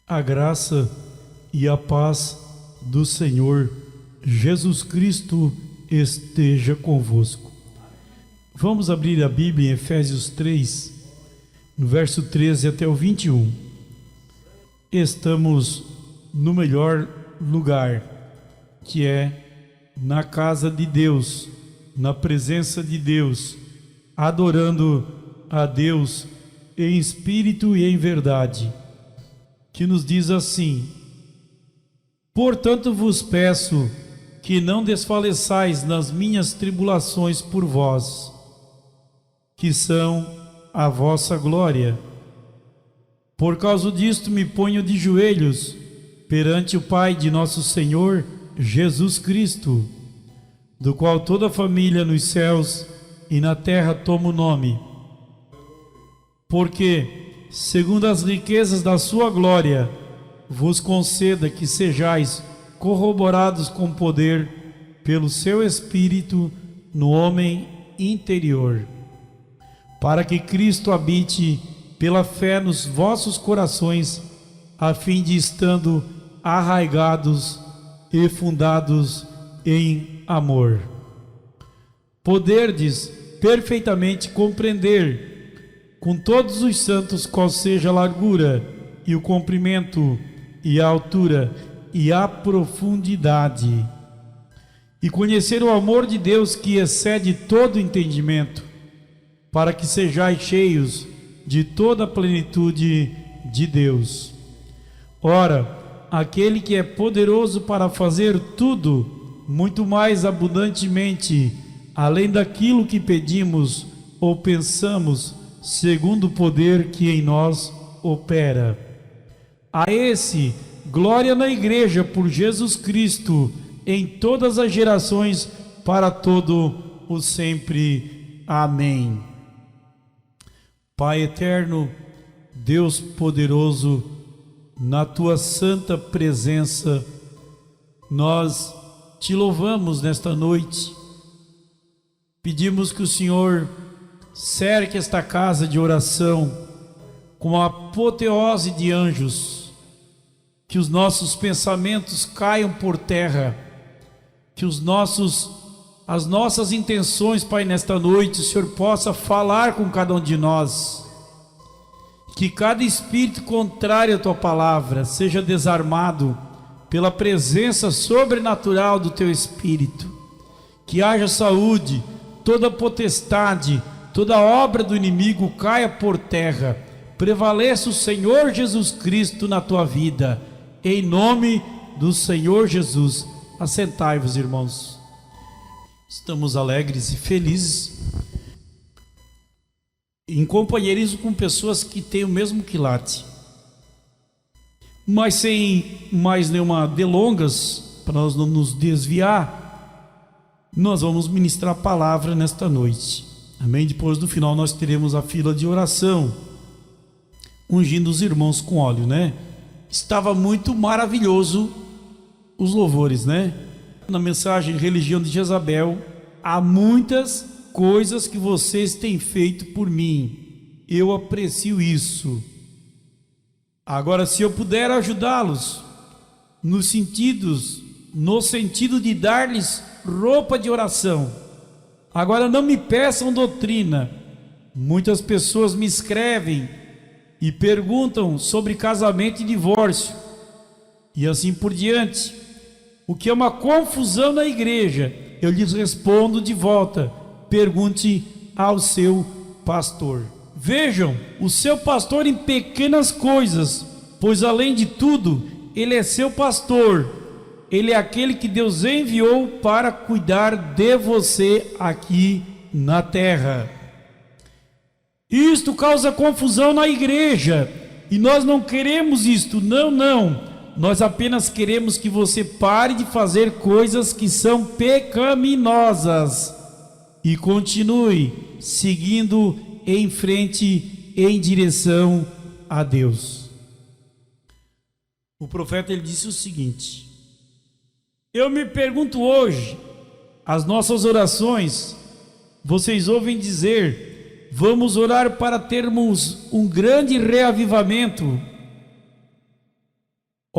A graça e a paz do Senhor Jesus Cristo esteja convosco. Vamos abrir a Bíblia em Efésios 3, no verso 13 até o 21. Estamos no melhor lugar, que é na casa de Deus, na presença de Deus, adorando a Deus em espírito e em verdade, que nos diz assim: portanto vos peço que não desfaleçais nas minhas tribulações por vós, que são a vossa glória. Por causa disto me ponho de joelhos perante o Pai de nosso Senhor Jesus Cristo, do qual toda a família nos céus e na terra toma o nome, porque, segundo as riquezas da sua glória, vos conceda que sejais corroborados com poder pelo seu Espírito no homem interior, para que Cristo habite pela fé nos vossos corações, a fim de, estando arraigados e fundados em amor, poderdes perfeitamente compreender com todos os santos qual seja a largura e o comprimento e a altura e a profundidade, e conhecer o amor de Deus que excede todo entendimento, para que sejais cheios de toda a plenitude de Deus. Ora, aquele que é poderoso para fazer tudo muito mais abundantemente, além daquilo que pedimos ou pensamos, segundo o poder que em nós opera. A esse, glória na Igreja por Jesus Cristo, em todas as gerações, para todo o sempre. Amém. Pai eterno, Deus poderoso, na tua santa presença, nós te louvamos nesta noite. Pedimos que o Senhor cerque esta casa de oração com a apoteose de anjos, que os nossos pensamentos caiam por terra, que as nossas intenções, Pai, nesta noite, o Senhor possa falar com cada um de nós, que cada espírito contrário à tua palavra seja desarmado pela presença sobrenatural do teu Espírito, que haja saúde, toda potestade, toda obra do inimigo caia por terra, prevaleça o Senhor Jesus Cristo na tua vida, em nome do Senhor Jesus. Assentai-vos, irmãos. Estamos alegres e felizes em companheirismo com pessoas que têm o mesmo quilate. Mas sem mais nenhuma delongas, para nós não nos desviar, nós vamos ministrar a palavra nesta noite. Amém? Depois do final nós teremos a fila de oração, ungindo os irmãos com óleo, né? Estava muito maravilhoso os louvores, né? Na mensagem Religião de Jezabel, há muitas coisas que vocês têm feito por mim, eu aprecio isso. Agora, se eu puder ajudá-los no sentido de dar-lhes roupa de oração, agora não me peçam doutrina. Muitas pessoas me escrevem e perguntam sobre casamento e divórcio, e assim por diante, o que é uma confusão na igreja. Eu lhes respondo de volta: pergunte ao seu pastor. Vejam o seu pastor em pequenas coisas, pois além de tudo, ele é seu pastor. Ele é aquele que Deus enviou para cuidar de você aqui na terra. Isto causa confusão na igreja, e nós não queremos isto, não. Nós apenas queremos que você pare de fazer coisas que são pecaminosas e continue seguindo em frente em direção a Deus. O profeta, ele disse o seguinte: eu me pergunto hoje, as nossas orações, vocês ouvem dizer, vamos orar para termos um grande reavivamento.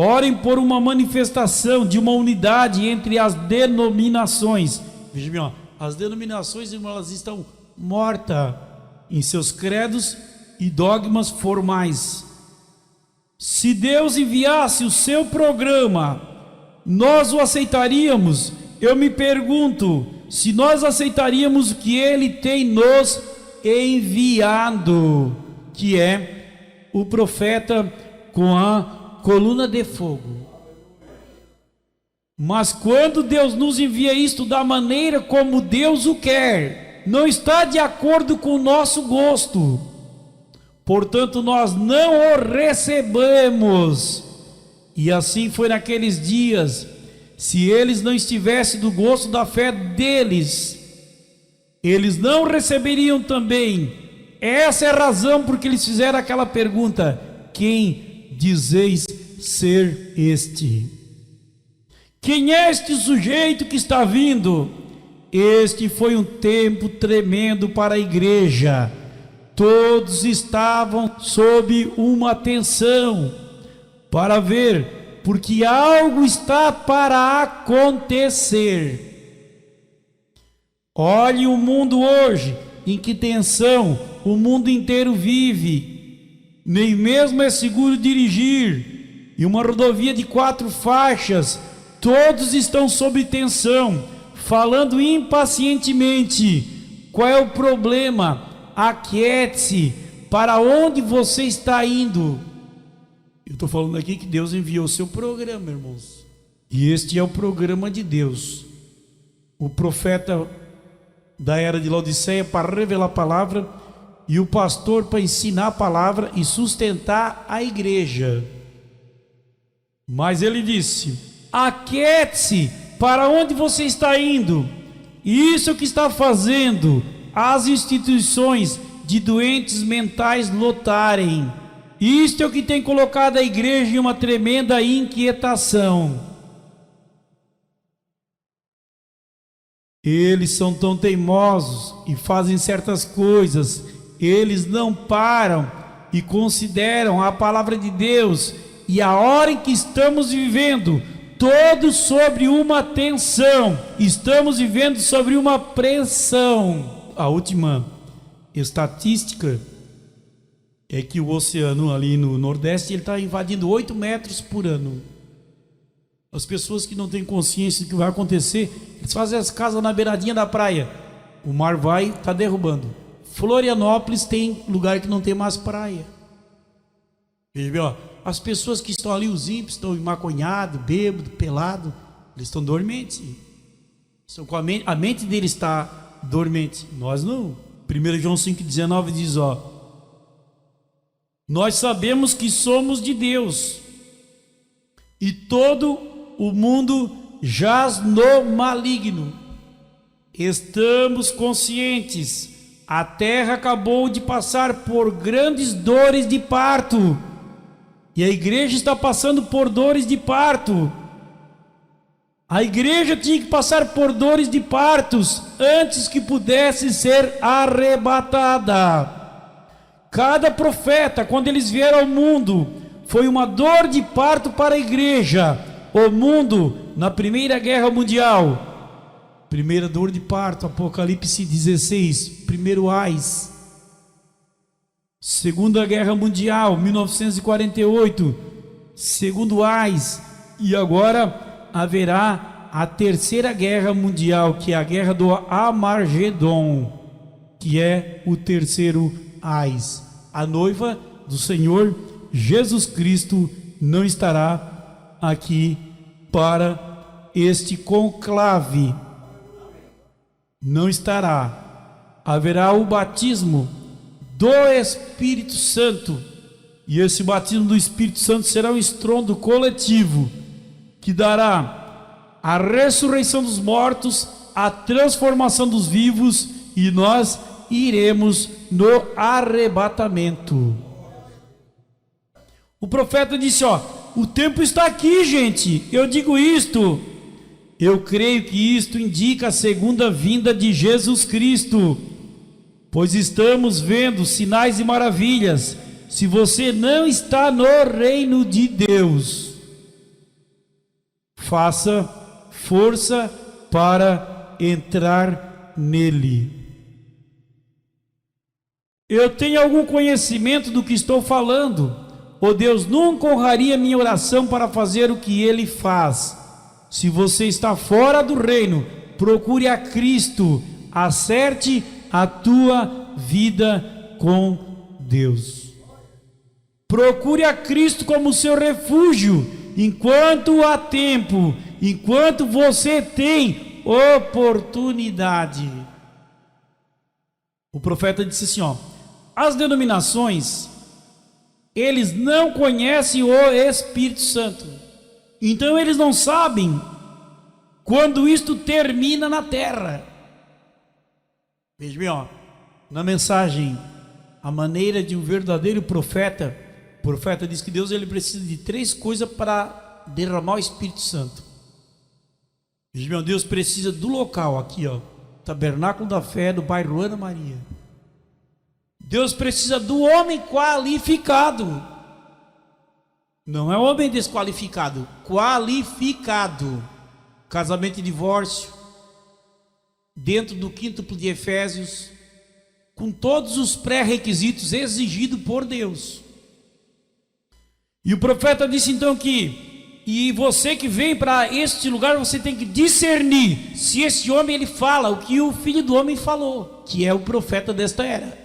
Orem por uma manifestação de uma unidade entre as denominações. Veja bem, ó, as denominações, irmãos, elas estão mortas em seus credos e dogmas formais. Se Deus enviasse o seu programa, nós o aceitaríamos? Eu me pergunto se nós aceitaríamos o que Ele tem nos enviado, que é o profeta com a coluna de fogo. Mas quando Deus nos envia isto da maneira como Deus o quer, não está de acordo com o nosso gosto, portanto nós não o recebemos. E assim foi naqueles dias. Se eles não estivessem do gosto da fé deles, eles não receberiam também. Essa é a razão porque eles fizeram aquela pergunta: quem dizeis ser este? Quem é este sujeito que está vindo? Este foi um tempo tremendo para a igreja. Todos estavam sob uma tensão para ver, porque algo está para acontecer. Olhe o mundo hoje, em que tensão o mundo inteiro vive. Nem mesmo é seguro dirigir. E uma rodovia de 4 faixas, todos estão sob tensão, falando impacientemente. Qual é o problema? Aquiete-se. Para onde você está indo? Eu estou falando aqui que Deus enviou o seu programa, irmãos. E este é o programa de Deus. O profeta da era de Laodiceia para revelar a palavra, e o pastor para ensinar a palavra e sustentar a igreja. Mas ele disse: aquiete-se. Para onde você está indo? Isso é o que está fazendo as instituições de doentes mentais lotarem. Isto é o que tem colocado a igreja em uma tremenda inquietação. Eles são tão teimosos e fazem certas coisas, eles não param e consideram a palavra de Deus e a hora em que estamos vivendo, todos sobre uma tensão, estamos vivendo sobre uma pressão. A última estatística é que o oceano ali no Nordeste está invadindo 8 metros por ano. As pessoas que não têm consciência do que vai acontecer, eles fazem as casas na beiradinha da praia, o mar vai, está derrubando. Florianópolis tem lugar que não tem mais praia. Veja bem, ó, as pessoas que estão ali, os ímpios, estão maconhados, bêbados, pelados, eles estão dormentes. Estão com a mente deles está dormente. Nós não. 1 João 5,19 diz, ó: nós sabemos que somos de Deus, e todo o mundo jaz no maligno. Estamos conscientes, a terra acabou de passar por grandes dores de parto, e a igreja está passando por dores de parto. A igreja tinha que passar por dores de partos antes que pudesse ser arrebatada. Cada profeta, quando eles vieram ao mundo, foi uma dor de parto para a igreja. O mundo, na Primeira Guerra Mundial, primeira dor de parto, Apocalipse 16, primeiro ais. Segunda Guerra Mundial, 1948, segundo ais. E agora haverá a Terceira Guerra Mundial, que é a Guerra do Armagedon, que é o terceiro ais. A noiva do Senhor Jesus Cristo não estará aqui para este conclave. Não estará. Haverá o batismo do Espírito Santo, e esse batismo do Espírito Santo será um estrondo coletivo que dará a ressurreição dos mortos, a transformação dos vivos, e nós iremos no arrebatamento. O profeta disse, ó, o tempo está aqui, gente. Eu digo isto, eu creio que isto indica a segunda vinda de Jesus Cristo, pois estamos vendo sinais e maravilhas. Se você não está no reino de Deus, faça força para entrar nele. Eu tenho algum conhecimento do que estou falando, ou Deus nunca honraria minha oração para fazer o que Ele faz. Se você está fora do reino, procure a Cristo, acerte a tua vida com Deus. Procure a Cristo como seu refúgio, enquanto há tempo, enquanto você tem oportunidade. O profeta disse assim, as denominações, eles não conhecem o Espírito Santo, então eles não sabem quando isto termina na terra. Veja bem, na mensagem, a maneira de um verdadeiro profeta, o profeta diz que Deus ele precisa de 3 coisas para derramar o Espírito Santo. Veja bem, Deus precisa do local aqui, Tabernáculo da Fé do bairro Ana Maria. Deus precisa do homem qualificado, não é homem desqualificado, qualificado. Casamento e divórcio, dentro do quíntuplo de Efésios, com todos os pré-requisitos exigidos por Deus. E o profeta disse então e você que vem para este lugar, você tem que discernir se esse homem ele fala o que o Filho do Homem falou, que é o profeta desta era.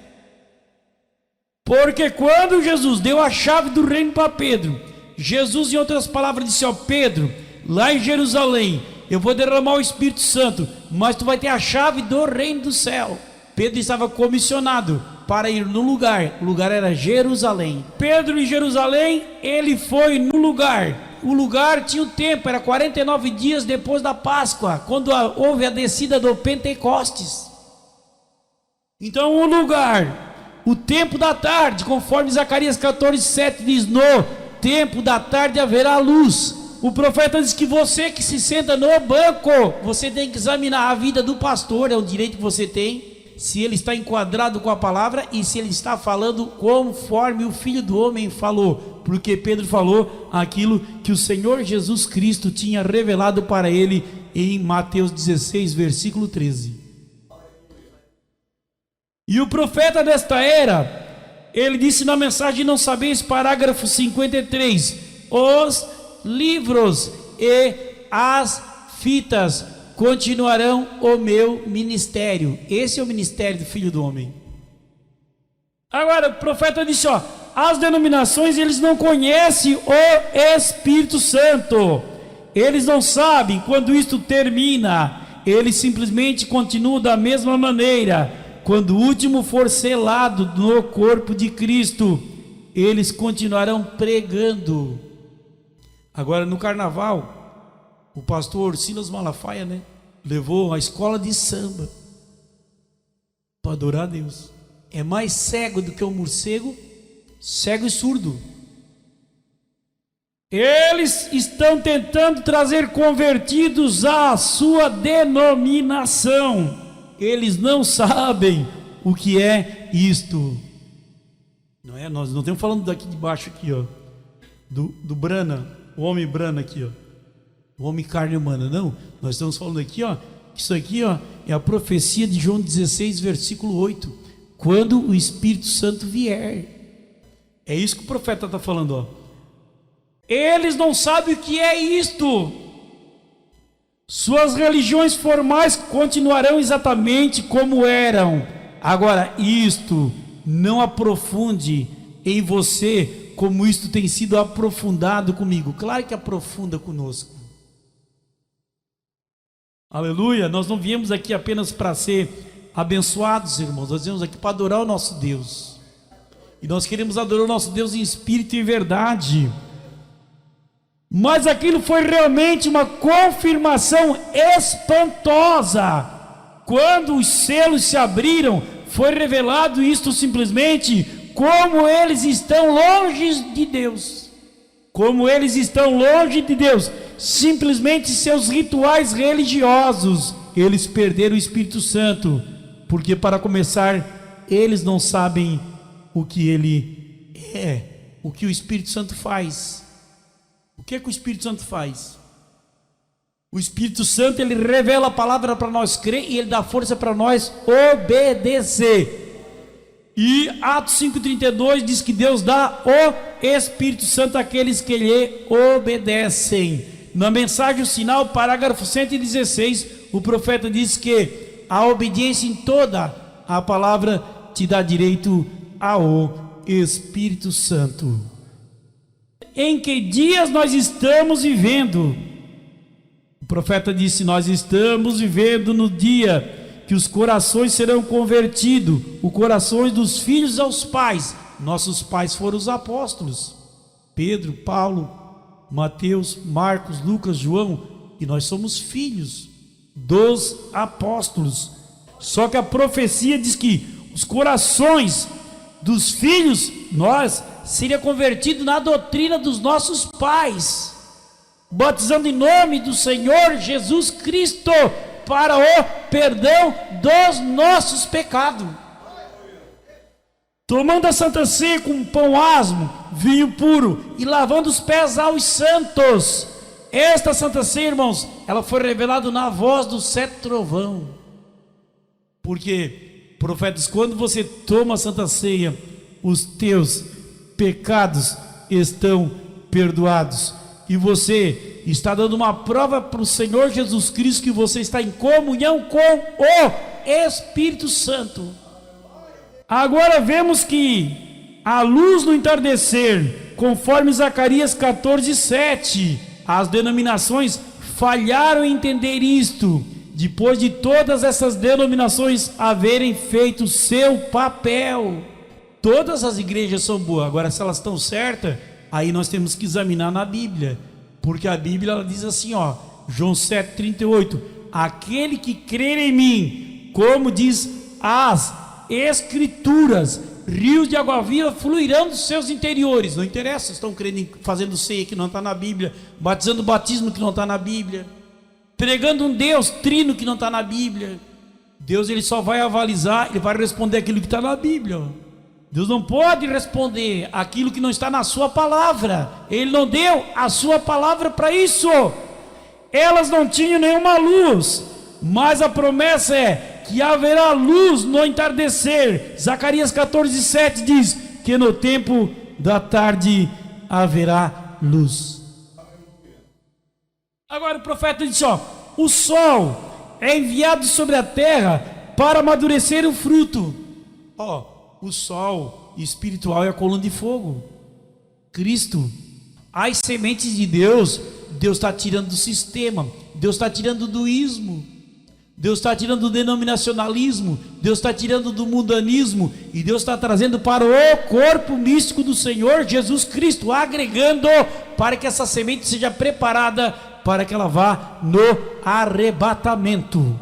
Porque quando Jesus deu a chave do reino para Pedro, Jesus em outras palavras disse, Pedro, lá em Jerusalém, eu vou derramar o Espírito Santo, mas tu vai ter a chave do reino do céu. Pedro estava comissionado para ir no lugar, o lugar era Jerusalém. Pedro em Jerusalém, ele foi no lugar, o lugar tinha o tempo, era 49 dias depois da Páscoa, quando houve a descida do Pentecostes. Então o lugar, o tempo da tarde, conforme Zacarias 14:7 diz, no tempo da tarde haverá luz. O profeta diz que você que se senta no banco, você tem que examinar a vida do pastor, é o direito que você tem, se ele está enquadrado com a palavra e se ele está falando conforme o Filho do Homem falou, porque Pedro falou aquilo que o Senhor Jesus Cristo tinha revelado para ele em Mateus 16, versículo 13. E o profeta desta era, ele disse na mensagem Não Sabeis, parágrafo 53, os livros e as fitas continuarão o meu ministério. Esse é o ministério do Filho do Homem. Agora o profeta disse, as denominações eles não conhecem o Espírito Santo, eles não sabem quando isto termina, eles simplesmente continuam da mesma maneira. Quando o último for selado no corpo de Cristo, eles continuarão pregando. Agora no carnaval, o pastor Silas Malafaia, levou a escola de samba para adorar a Deus. É mais cego do que o morcego, cego e surdo. Eles estão tentando trazer convertidos à sua denominação. Eles não sabem o que é isto. Não é? Nós não estamos falando daqui de baixo aqui, do Brana, o homem Brana aqui, o homem carne humana. Não, nós estamos falando aqui, que isso aqui, é a profecia de João 16, versículo 8. Quando o Espírito Santo vier. É isso que o profeta está falando, Eles não sabem o que é isto. Suas religiões formais continuarão exatamente como eram. Agora, isto não aprofunde em você como isto tem sido aprofundado comigo. Claro que aprofunda conosco. Aleluia. Nós não viemos aqui apenas para ser abençoados, irmãos. Nós viemos aqui para adorar o nosso Deus. E nós queremos adorar o nosso Deus em espírito e em verdade. Mas aquilo foi realmente uma confirmação espantosa. Quando os selos se abriram, foi revelado isto simplesmente como eles estão longe de Deus. Como eles estão longe de Deus. Simplesmente seus rituais religiosos. Eles perderam o Espírito Santo. Porque para começar, eles não sabem o que ele é. O que o Espírito Santo faz. O que é que o Espírito Santo faz? O Espírito Santo, ele revela a palavra para nós crer e ele dá força para nós obedecer. E Atos 5,32 diz que Deus dá o Espírito Santo àqueles que lhe obedecem. Na mensagem o sinal, parágrafo 116, o profeta diz que a obediência em toda a palavra te dá direito ao Espírito Santo. Em que dias nós estamos vivendo? O profeta disse: nós estamos vivendo no dia que os corações serão convertidos, os corações dos filhos aos pais. Nossos pais foram os apóstolos, Pedro, Paulo, Mateus, Marcos, Lucas, João, e nós somos filhos dos apóstolos. Só que a profecia diz que os corações dos filhos, nós, seria convertido na doutrina dos nossos pais, batizando em nome do Senhor Jesus Cristo, para o perdão dos nossos pecados, tomando a Santa Ceia com pão asmo, vinho puro, e lavando os pés aos santos. Esta Santa Ceia, irmãos, ela foi revelada na voz do sétimo trovão. Porque, profetas, quando você toma a Santa Ceia, os teus pecados estão perdoados, e você está dando uma prova para o Senhor Jesus Cristo que você está em comunhão com o Espírito Santo. Agora vemos que a luz no entardecer, conforme Zacarias 14:7, as denominações falharam em entender isto, depois de todas essas denominações haverem feito seu papel. Todas as igrejas são boas, agora se elas estão certas, aí nós temos que examinar na Bíblia. Porque a Bíblia ela diz assim, João 7,38, aquele que crer em mim, como diz as Escrituras, rios de água viva fluirão dos seus interiores. Não interessa, estão crendo fazendo ceia que não está na Bíblia, batizando o batismo que não está na Bíblia, pregando um Deus trino que não está na Bíblia. Deus ele só vai avalizar, ele vai responder aquilo que está na Bíblia. Deus não pode responder aquilo que não está na sua palavra. Ele não deu a sua palavra para isso. Elas não tinham nenhuma luz, mas a promessa é que haverá luz no entardecer. Zacarias 14:7 diz que no tempo da tarde haverá luz. Agora o profeta disse, o sol é enviado sobre a terra para amadurecer o fruto. O sol espiritual é a coluna de fogo, Cristo. As sementes de Deus, Deus está tirando do sistema, Deus está tirando do ismo, Deus está tirando do denominacionalismo, Deus está tirando do mundanismo, e Deus está trazendo para o corpo místico do Senhor Jesus Cristo, agregando para que essa semente seja preparada para que ela vá no arrebatamento.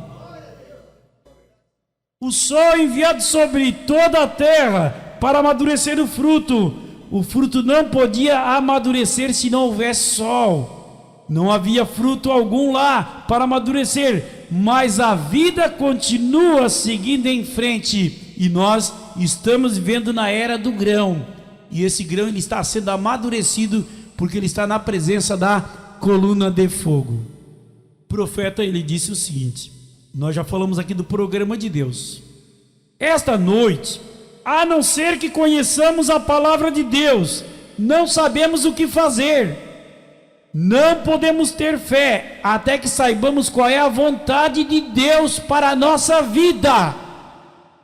O sol enviado sobre toda a terra para amadurecer o fruto. O fruto não podia amadurecer se não houvesse sol. Não havia fruto algum lá para amadurecer, mas a vida continua seguindo em frente, e nós estamos vivendo na era do grão, e esse grão ele está sendo amadurecido porque ele está na presença da coluna de fogo. O profeta ele disse o seguinte: nós já falamos aqui do programa de Deus. Esta noite, a não ser que conheçamos a palavra de Deus, não sabemos o que fazer. Não podemos ter fé até que saibamos qual é a vontade de Deus para a nossa vida.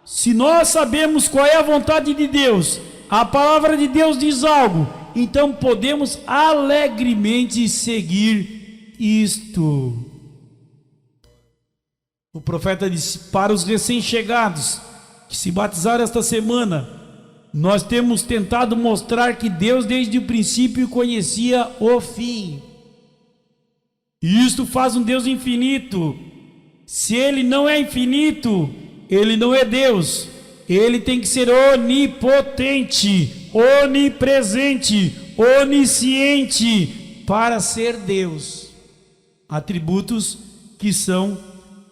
Se nós sabemos qual é a vontade de Deus, a palavra de Deus diz algo, então podemos alegremente seguir isto. O profeta disse para os recém-chegados que se batizaram esta semana: nós temos tentado mostrar que Deus desde o princípio conhecia o fim. E isto faz um Deus infinito. Se Ele não é infinito, Ele não é Deus. Ele tem que ser onipotente, onipresente, onisciente para ser Deus. Atributos que são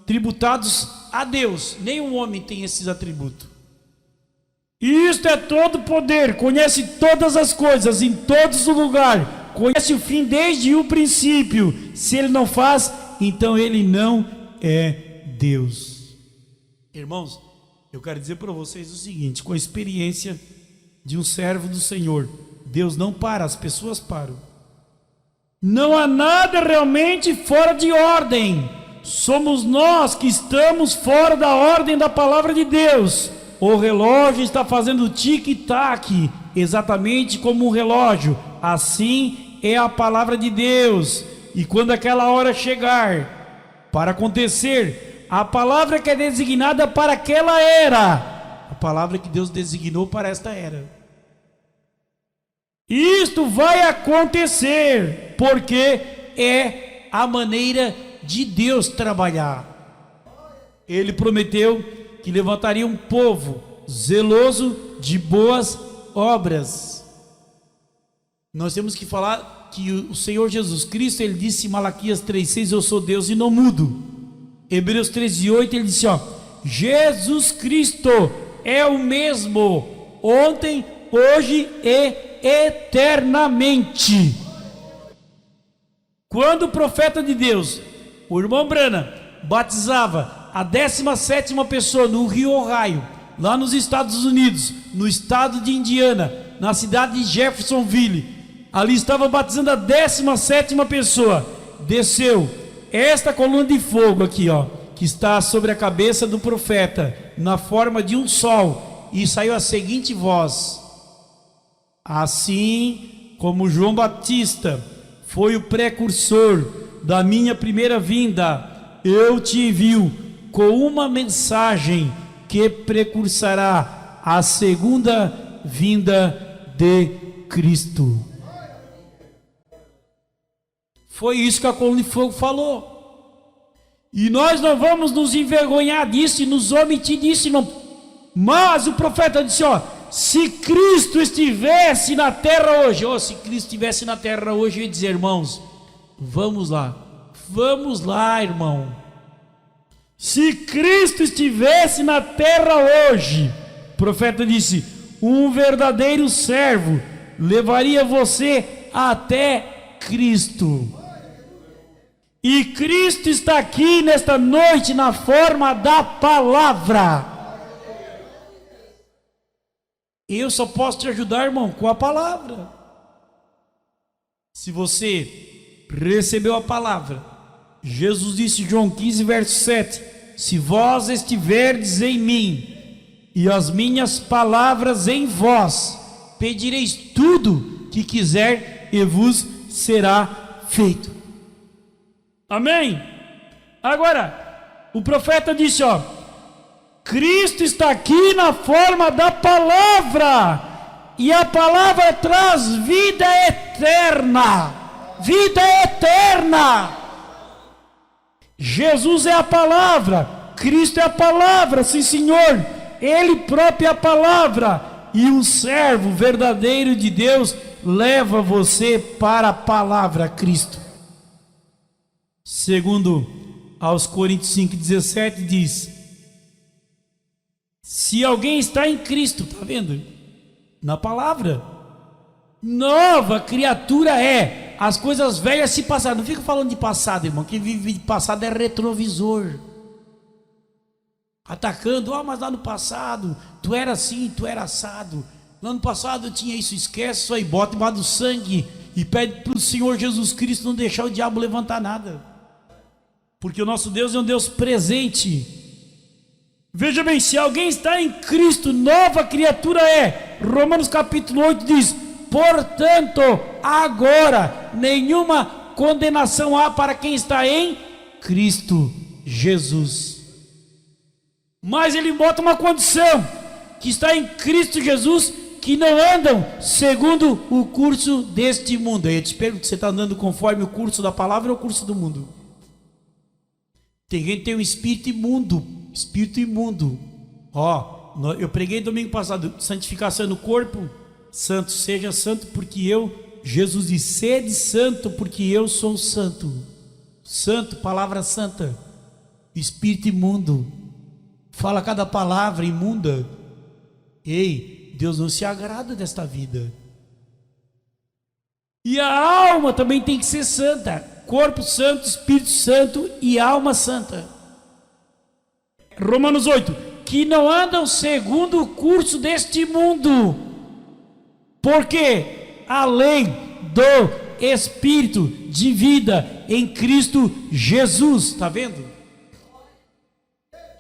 tributados a Deus. Nenhum homem tem esses atributos. E isto é todo poder, conhece todas as coisas, em todos os lugares, conhece o fim desde o princípio. Se Ele não faz, então ele não é Deus. Irmãos, eu quero dizer para vocês o seguinte, com a experiência de um servo do Senhor, Deus não para, as pessoas param. Não há nada realmente fora de ordem. Somos nós que estamos fora da ordem da palavra de Deus. O relógio está fazendo tic-tac, exatamente como um relógio. Assim é a palavra de Deus. E quando aquela hora chegar para acontecer, a palavra que é designada para aquela era, a palavra que Deus designou para esta era. Isto vai acontecer, porque é a maneira de Deus trabalhar. Ele prometeu que levantaria um povo zeloso de boas obras. Nós temos que falar que o Senhor Jesus Cristo, ele disse em Malaquias 3,6, eu sou Deus e não mudo. Hebreus 13,8, ele disse, Jesus Cristo é o mesmo, ontem, hoje e eternamente. Quando o profeta de Deus, o irmão Branham, batizava a 17ª pessoa no Rio Ohio, lá nos Estados Unidos, no estado de Indiana, na cidade de Jeffersonville, ali estava batizando a 17ª pessoa, desceu esta coluna de fogo aqui, que está sobre a cabeça do profeta, na forma de um sol, e saiu a seguinte voz: assim como João Batista foi o precursor da minha primeira vinda, eu te envio com uma mensagem que precursará a segunda vinda de Cristo. Foi isso que a coluna de fogo falou. E nós não vamos nos envergonhar disso e nos omitir disso, não. Mas o profeta disse, se Cristo estivesse na terra hoje, se Cristo estivesse na terra hoje, eu ia dizer, irmãos, vamos lá, irmão. Se Cristo estivesse na terra hoje, o profeta disse, um verdadeiro servo levaria você até Cristo. E Cristo está aqui nesta noite na forma da palavra. Eu só posso te ajudar, irmão, com a palavra. Se você recebeu a palavra, Jesus disse em João 15, verso 7, se vós estiverdes em mim, e as minhas palavras em vós, pedireis tudo que quiser, e vos será feito. Amém? Agora, o profeta disse, Cristo está aqui na forma da palavra, e a palavra traz vida eterna. Vida eterna. Jesus é a palavra, Cristo é a palavra, sim senhor, Ele próprio é a palavra, e um servo verdadeiro de Deus leva você para a palavra Cristo. Segundo aos Coríntios 5,17 diz, se alguém está em Cristo, está vendo? Na palavra, nova criatura é, as coisas velhas se passaram. Não fica falando de passado, irmão, quem vive de passado é retrovisor, atacando, mas lá no passado, tu era assim, tu era assado, lá no passado eu tinha isso, esquece isso aí, bota embaixo do sangue, e pede para o Senhor Jesus Cristo não deixar o diabo levantar nada, porque o nosso Deus é um Deus presente. Veja bem, se alguém está em Cristo, nova criatura é. Romanos capítulo 8 diz, portanto, agora, nenhuma condenação há para quem está em Cristo Jesus. Mas ele bota uma condição, que está em Cristo Jesus, que não andam segundo o curso deste mundo. Aí eu te pergunto, você está andando conforme o curso da palavra ou o curso do mundo? Tem gente que tem um espírito imundo. Espírito imundo. Eu preguei domingo passado, santificação no corpo. Santo, seja santo porque Jesus disse, sede santo porque eu sou santo. Santo, palavra santa. Espírito imundo, fala cada palavra imunda. Ei, Deus não se agrada desta vida. E a alma também tem que ser santa. corpo santo, Espírito Santo e alma santa. Romanos 8, que não andam segundo o curso deste mundo, porque a lei do Espírito de vida em Cristo Jesus, está vendo?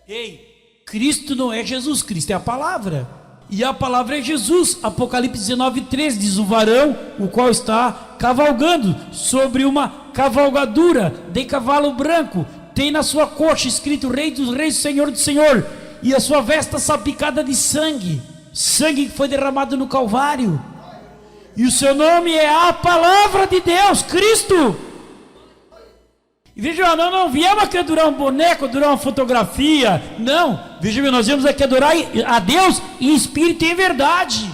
Ei, Cristo não é Jesus, Cristo é a palavra, e a palavra é Jesus. Apocalipse 19:3 diz: o varão, o qual está cavalgando sobre uma cavalgadura de cavalo branco, tem na sua coxa escrito Rei dos Reis, Senhor do Senhor, e a sua vesta salpicada de sangue, sangue que foi derramado no Calvário, e o seu nome é a palavra de Deus, Cristo. E veja, nós não viemos aqui adorar um boneco, adorar uma fotografia, não, veja bem, nós viemos aqui adorar a Deus em espírito e em verdade.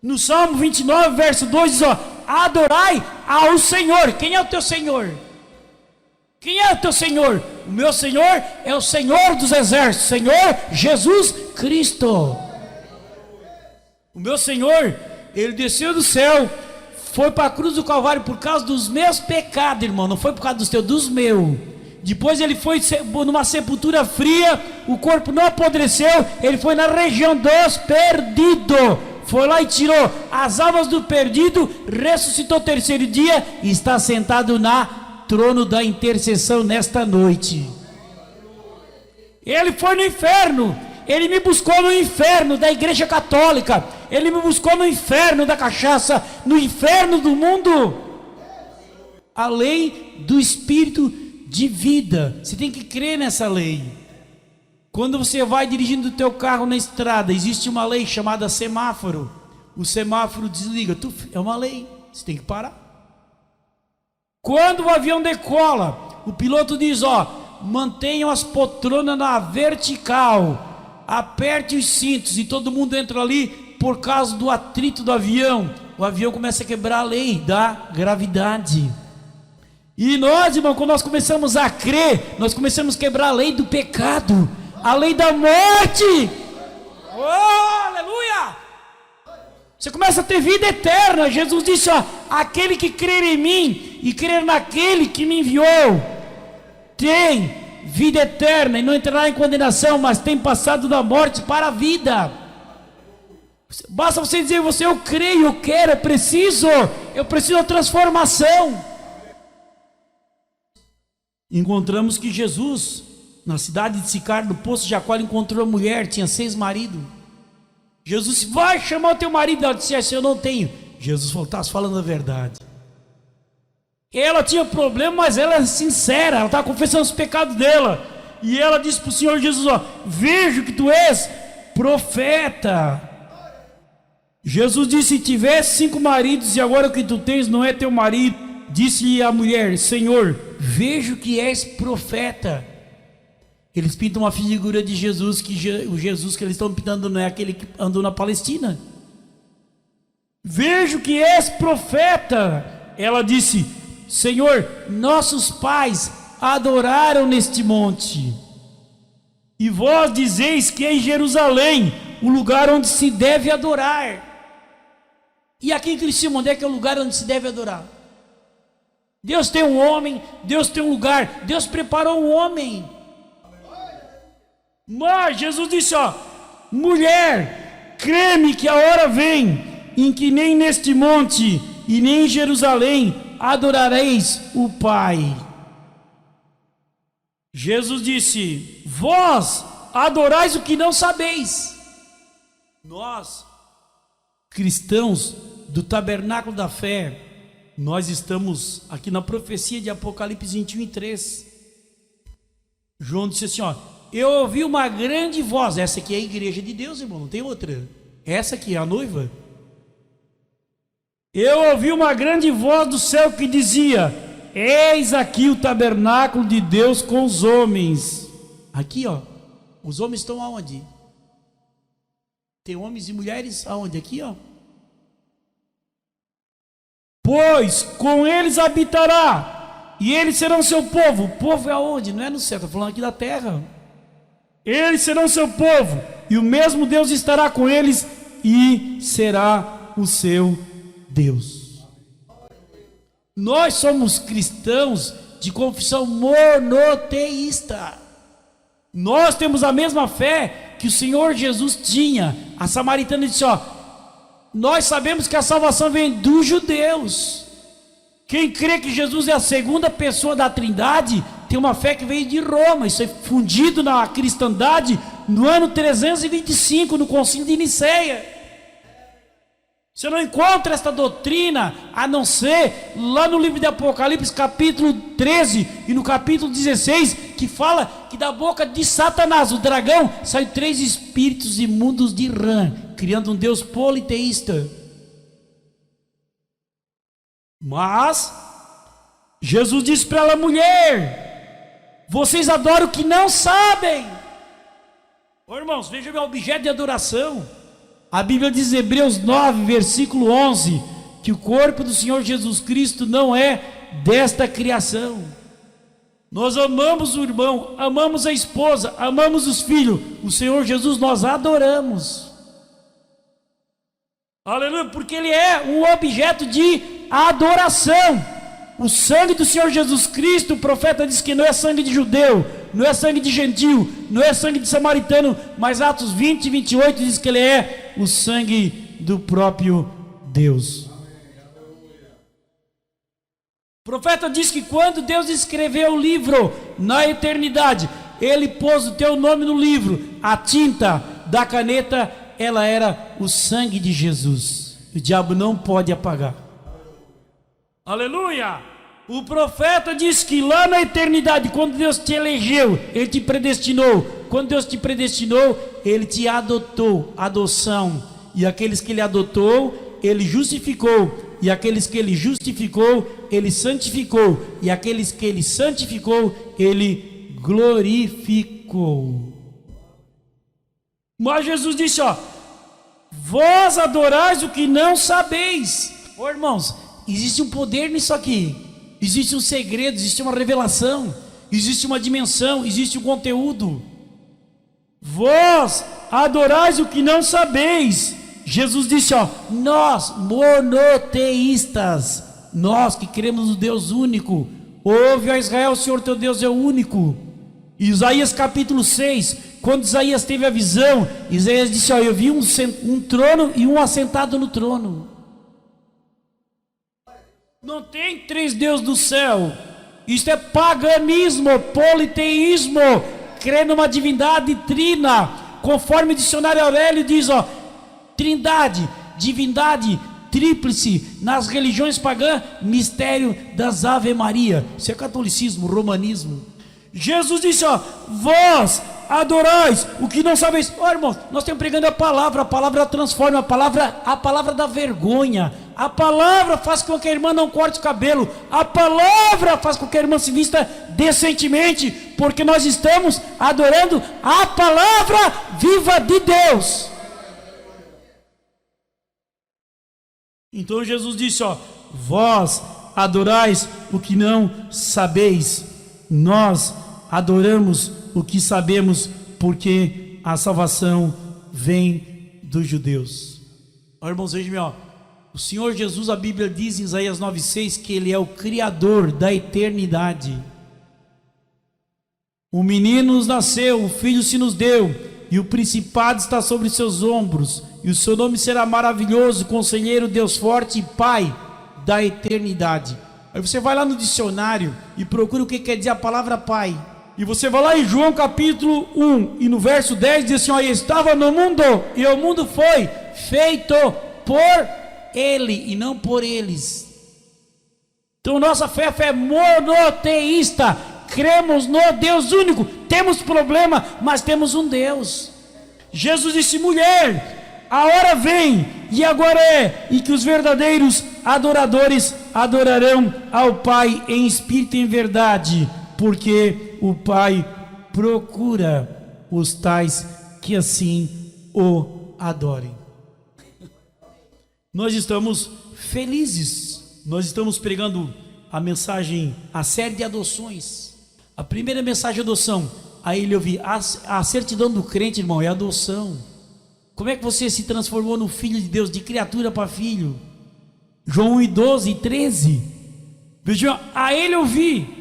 No Salmo 29, verso 2 diz, ó, adorai ao Senhor. Quem é o teu Senhor? Quem é o teu Senhor? O meu Senhor é o Senhor dos exércitos, Senhor Jesus Cristo. O meu Senhor, Ele desceu do céu, foi para a cruz do Calvário por causa dos meus pecados, irmão, não foi por causa dos teus, dos meus. Depois ele foi numa sepultura fria, o corpo não apodreceu, ele foi na região dos perdidos, foi lá e tirou as almas do perdido, ressuscitou o terceiro dia e está sentado na trono da intercessão nesta noite. Ele foi no inferno, ele me buscou no inferno da igreja católica, ele me buscou no inferno da cachaça, no inferno do mundo. A lei do Espírito de vida, você tem que crer nessa lei. Quando você vai dirigindo o teu carro na estrada, existe uma lei chamada semáforo. O semáforo desliga, é uma lei, você tem que parar. Quando o avião decola, o piloto diz, ó, mantenham as poltronas na vertical, aperte os cintos, e todo mundo entra ali por causa do atrito do avião. O avião começa a quebrar a lei da gravidade. E nós, irmão, quando nós começamos a crer, nós começamos a quebrar a lei do pecado, a lei da morte. Oh, aleluia! Você começa a ter vida eterna. Jesus disse, ó, aquele que crer em mim e crer naquele que me enviou, tem vida eterna e não entrará em condenação, mas tem passado da morte para a vida. Basta você dizer, eu creio, eu quero, eu preciso da transformação. Encontramos que Jesus, na cidade de Sicar, no poço de Jacó, ele encontrou uma mulher, tinha 6 maridos. Jesus disse, vai chamar o teu marido. Ela disse, assim, eu não tenho. Jesus falou, estás falando a verdade. Ela tinha problema, mas ela é sincera, ela estava confessando os pecados dela. E ela disse para o Senhor Jesus, ó, vejo que tu és profeta. Jesus disse, tivesse 5 maridos e agora o que tu tens não é teu marido. Disse a mulher, Senhor, vejo que és profeta. Eles pintam uma figura de Jesus, que o Jesus que eles estão pintando não é aquele que andou na Palestina. Vejo que és profeta. Ela disse, Senhor, nossos pais adoraram neste monte, e vós dizeis que é em Jerusalém o lugar onde se deve adorar. E aqui em Criciúma, onde é que é o lugar onde se deve adorar? Deus tem um homem, Deus tem um lugar, Deus preparou um homem. Mas Jesus disse, ó, mulher, crê-me que a hora vem em que nem neste monte e nem em Jerusalém adorareis o Pai. Jesus disse, vós adorais o que não sabeis. Nós, cristãos do tabernáculo da fé, nós estamos aqui na profecia de Apocalipse 21:3. João disse assim, ó, eu ouvi uma grande voz. Essa aqui é a igreja de Deus, irmão, não tem outra. Essa aqui é a noiva. Eu ouvi uma grande voz do céu que dizia, eis aqui o tabernáculo de Deus com os homens. Aqui, ó, os homens estão aonde? Tem homens e mulheres aonde? Aqui, ó. Pois com eles habitará, e eles serão seu povo. O povo é aonde? Não é no céu, está falando aqui da terra. Eles serão seu povo, e o mesmo Deus estará com eles, e será o seu Deus. Nós somos cristãos de confissão monoteísta. Nós temos a mesma fé que o Senhor Jesus tinha. A samaritana disse: ó, nós sabemos que a salvação vem dos judeus. Quem crê que Jesus é a segunda pessoa da Trindade tem uma fé que veio de Roma. Isso é fundido na cristandade no ano 325, no Concílio de Nicéia. Você não encontra esta doutrina a não ser lá no livro de Apocalipse, capítulo 13 e no capítulo 16, que fala que da boca de Satanás, o dragão, saem 3 espíritos imundos de rã, criando um Deus politeísta. Mas Jesus disse para ela: mulher, vocês adoram o que não sabem. Ô, irmãos, veja o objeto de adoração. A Bíblia diz em Hebreus 9, versículo 11, que o corpo do Senhor Jesus Cristo não é desta criação. Nós amamos o irmão, amamos a esposa, amamos os filhos. O Senhor Jesus nós adoramos. Aleluia, porque Ele é um objeto de adoração. O sangue do Senhor Jesus Cristo, o profeta diz que não é sangue de judeu, não é sangue de gentil, não é sangue de samaritano, mas Atos 20 e 28 diz que Ele é o sangue do próprio Deus. O profeta diz que quando Deus escreveu o livro na eternidade, Ele pôs o teu nome no livro, a tinta da caneta, ela era o sangue de Jesus. O diabo não pode apagar. Aleluia! O profeta diz que lá na eternidade, quando Deus te elegeu, Ele te predestinou. Quando Deus te predestinou, Ele te adotou, adoção. E aqueles que Ele adotou, Ele justificou. E aqueles que Ele justificou, Ele santificou. E aqueles que Ele santificou, Ele glorificou. Mas Jesus disse, ó: vós adorais o que não sabeis. Ô, irmãos, existe um poder nisso aqui. Existe um segredo, existe uma revelação, existe uma dimensão, existe um conteúdo. Vós adorais o que não sabeis. Jesus disse, ó: nós monoteístas, nós que cremos no Deus único. Ouve, ó Israel, o Senhor teu Deus é o único. Isaías capítulo 6, quando Isaías teve a visão, Isaías disse, ó: eu vi um trono e um assentado no trono. Não tem 3 deuses do céu. Isto é paganismo, politeísmo. Crê numa divindade trina. Conforme o dicionário Aurélio diz, ó: trindade, divindade, tríplice. Nas religiões pagãs, mistério das Ave Maria. Isso é catolicismo, romanismo. Jesus disse, ó: vós adorais o que não sabeis. Ó, irmãos, nós estamos pregando a palavra transforma, a palavra dá vergonha. A palavra faz com que a irmã não corte o cabelo. A palavra faz com que a irmã se vista decentemente, porque nós estamos adorando a palavra viva de Deus. Então Jesus disse, ó: vós adorais o que não sabeis. Nós adoramos o que sabemos, porque a salvação vem dos judeus. Ó, irmãos, vejam-me, ó: o Senhor Jesus, a Bíblia diz em Isaías 9,6 que Ele é o Criador da eternidade. O menino nos nasceu, o filho se nos deu, e o principado está sobre seus ombros, e o seu nome será maravilhoso, Conselheiro, Deus forte e Pai da eternidade. Aí você vai lá no dicionário e procura o que quer dizer a palavra Pai. E você vai lá em João capítulo 1 e no verso 10 diz assim, ó: estava no mundo e o mundo foi feito por Ele e não por eles. Então nossa fé é monoteísta. Cremos no Deus único. Temos problema, mas temos um Deus. Jesus disse, mulher, a hora vem, e agora é, e que os verdadeiros adoradores adorarão ao Pai em espírito e em verdade, porque o Pai procura os tais que assim o adorem. Nós estamos felizes. Nós estamos pregando a mensagem, a série de adoções. A primeira mensagem de adoção, aí ele ouviu, a certidão do crente, irmão, é adoção. Como é que você se transformou no filho de Deus, de criatura para filho? João 1:12 e 13. Vejam, a ele ouvi.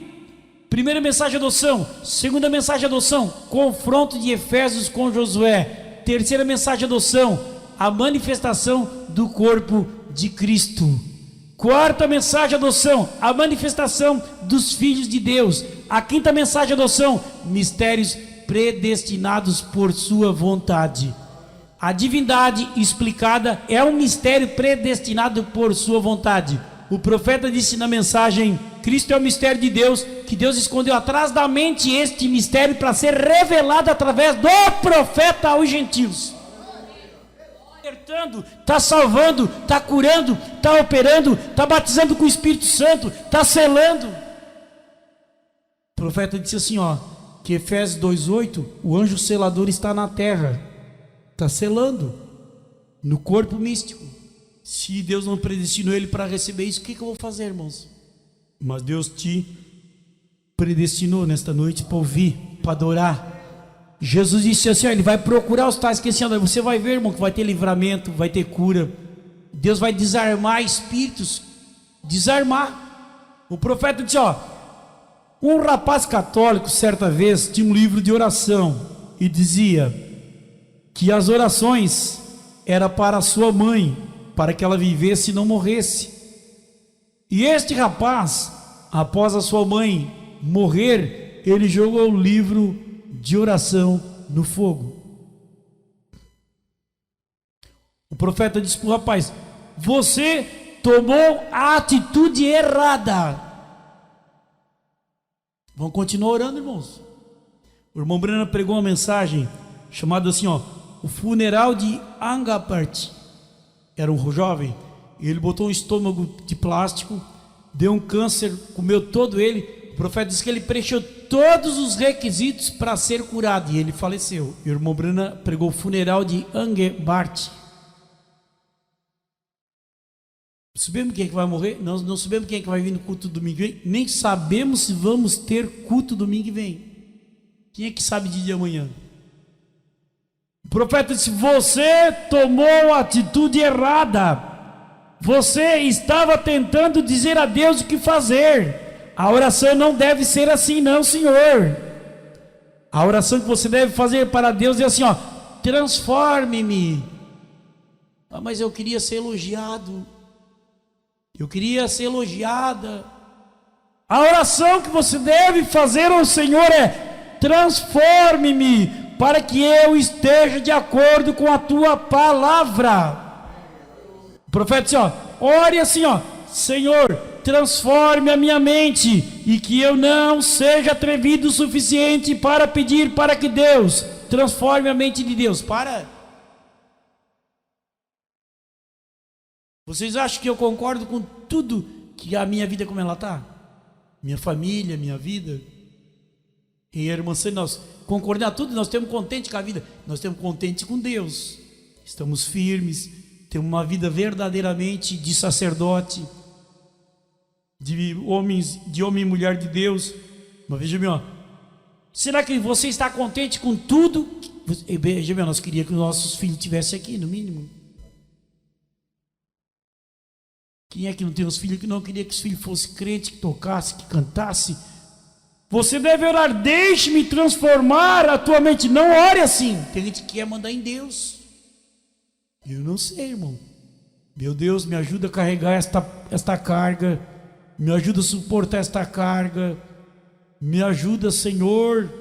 Primeira mensagem de adoção. Segunda mensagem de adoção, confronto de Efésios com Josué. Terceira mensagem de adoção, a manifestação do corpo de Cristo. Quarta mensagem de adoção, a manifestação dos filhos de Deus. A quinta mensagem de adoção, mistérios predestinados por sua vontade. A divindade explicada é um mistério predestinado por sua vontade. O profeta disse na mensagem: Cristo é o mistério de Deus, que Deus escondeu atrás da mente este mistério para ser revelado através do profeta aos gentios. Está salvando, está curando, está operando, está batizando com o Espírito Santo, está selando. O profeta disse assim, que Efésios 2:8, o anjo selador está na terra, está selando no corpo místico. Se Deus não predestinou ele para receber isso, o que eu vou fazer, irmãos? Mas Deus te predestinou nesta noite para ouvir, para adorar. Jesus disse assim, ele vai procurar os tais que assim, você vai ver, irmão, que vai ter livramento, vai ter cura. Deus vai desarmar espíritos, desarmar. O profeta disse, um rapaz católico certa vez tinha um livro de oração e dizia que as orações era para a sua mãe, para que ela vivesse e não morresse. E este rapaz, após a sua mãe morrer, ele jogou o livro de oração no fogo. O profeta disse para o rapaz: você tomou a atitude errada. Vamos continuar orando, irmãos. O irmão Brana pregou uma mensagem chamada assim, o funeral de Angapart. Era um jovem, e ele botou um estômago de plástico, deu um câncer, comeu todo ele. O profeta disse que ele preencheu todos os requisitos para ser curado, e ele faleceu. E o irmão Brana pregou o funeral de Angapart. Sabemos quem é que vai morrer? Nós não sabemos quem é que vai vir no culto domingo que vem, nem sabemos se vamos ter culto domingo que vem. Quem é que sabe de dia amanhã? O profeta disse: você tomou a atitude errada. Você estava tentando dizer a Deus o que fazer. A oração não deve ser assim, não, Senhor. A oração que você deve fazer para Deus é assim, transforme-me. Mas eu queria ser elogiado. Eu queria ser elogiada. A oração que você deve fazer ao Senhor é: transforme-me, para que eu esteja de acordo com a tua palavra. O profeta disse, ore assim, Senhor, transforme a minha mente, e que eu não seja atrevido o suficiente para pedir para que Deus transforme a mente de Deus. Vocês acham que eu concordo com tudo que a minha vida como ela está? Minha família, minha vida. E irmã, se nós concordamos tudo, nós estamos contentes com a vida. Nós estamos contentes com Deus. Estamos firmes. Temos uma vida verdadeiramente de sacerdote, de homem e mulher de Deus. Mas veja bem, será que você está contente com tudo? Veja bem, nós queríamos que os nossos filhos estivessem aqui, no mínimo. Quem é que não tem os filhos que não queria que os filhos fossem crentes, que tocasse, que cantasse? Você deve orar: deixe-me transformar a tua mente. Não ore assim. Tem gente que quer mandar em Deus. Eu não sei, irmão. Meu Deus, me ajuda a carregar esta carga. Me ajuda a suportar esta carga. Me ajuda, Senhor.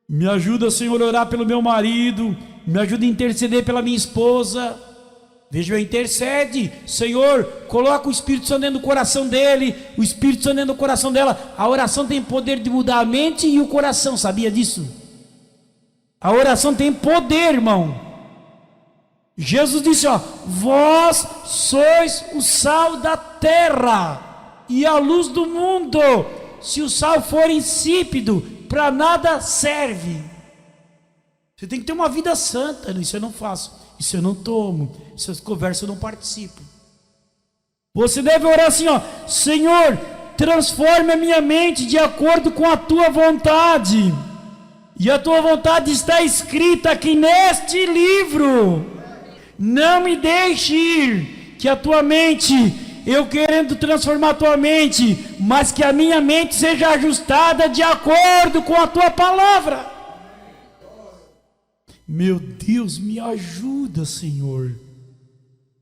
Me ajuda, Senhor, a orar pelo meu marido. Me ajuda a interceder pela minha esposa. Veja, intercede, Senhor, coloca o Espírito Santo dentro do coração dele, o Espírito Santo dentro do coração dela. A oração tem poder de mudar a mente e o coração, sabia disso? A oração tem poder, irmão. Jesus disse, vós sois o sal da terra e a luz do mundo. Se o sal for insípido, para nada serve. Você tem que ter uma vida santa. Isso eu não faço, isso eu não tomo, essas conversas eu não participo. Você deve orar assim, Senhor, transforme a minha mente de acordo com a tua vontade. E a tua vontade está escrita aqui neste livro. Não me deixe ir, que a tua mente eu querendo transformar a tua mente, mas que a minha mente seja ajustada de acordo com a tua palavra. Meu Deus, me ajuda, Senhor.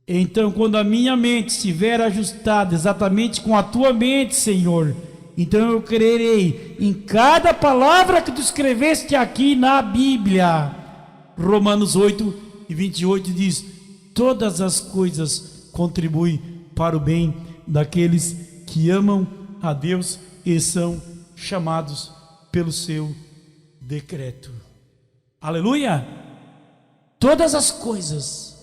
Então, quando a minha mente estiver ajustada exatamente com a tua mente, Senhor, então eu crerei em cada palavra que tu escreveste aqui na Bíblia. Romanos 8:28 diz: todas as coisas contribuem para o bem daqueles que amam a Deus e são chamados pelo seu decreto. Aleluia! Todas as coisas.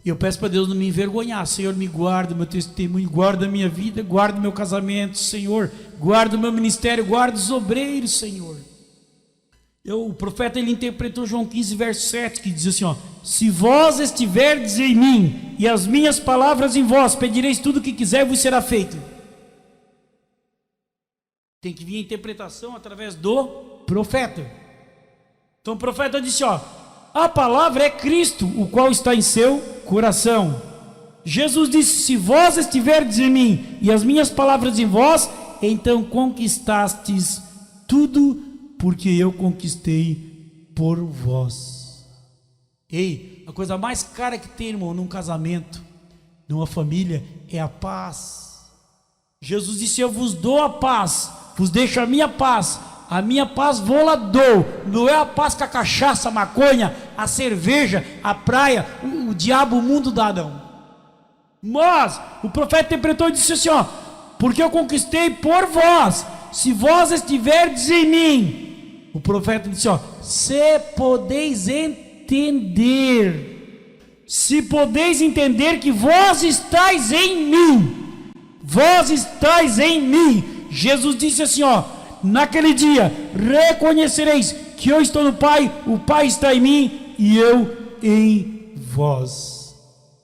Eu peço para Deus não me envergonhar. Senhor, me guarda meu testemunho, guarda a minha vida, guarda o meu casamento, Senhor, guarda o meu ministério, guarda os obreiros, Senhor. O profeta, ele interpretou João 15, verso 7, que diz assim, se vós estiverdes em mim, e as minhas palavras em vós, pedireis tudo o que quiser e vos será feito. Tem que vir a interpretação através do profeta. Então o profeta disse, a palavra é Cristo, o qual está em seu coração. Jesus disse, se vós estiverdes em mim, e as minhas palavras em vós, então conquistastes tudo, porque eu conquistei por vós. Ei, a coisa mais cara que tem, irmão, num casamento, numa família, é a paz. Jesus disse, eu vos dou a paz, vos deixo a minha paz vou lá dou. Não é a paz que a cachaça, a maconha, a cerveja, a praia, o diabo, o mundo dá, não. Mas o profeta interpretou e disse assim, porque eu conquistei por vós, se vós estiverdes em mim. O profeta disse, se podeis entender, que vós estáis em mim, Jesus disse assim, naquele dia reconhecereis que eu estou no Pai, o Pai está em mim e eu em vós.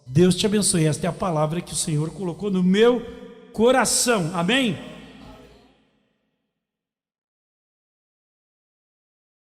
Deus te abençoe. Esta é a palavra que o Senhor colocou no meu coração. Amém?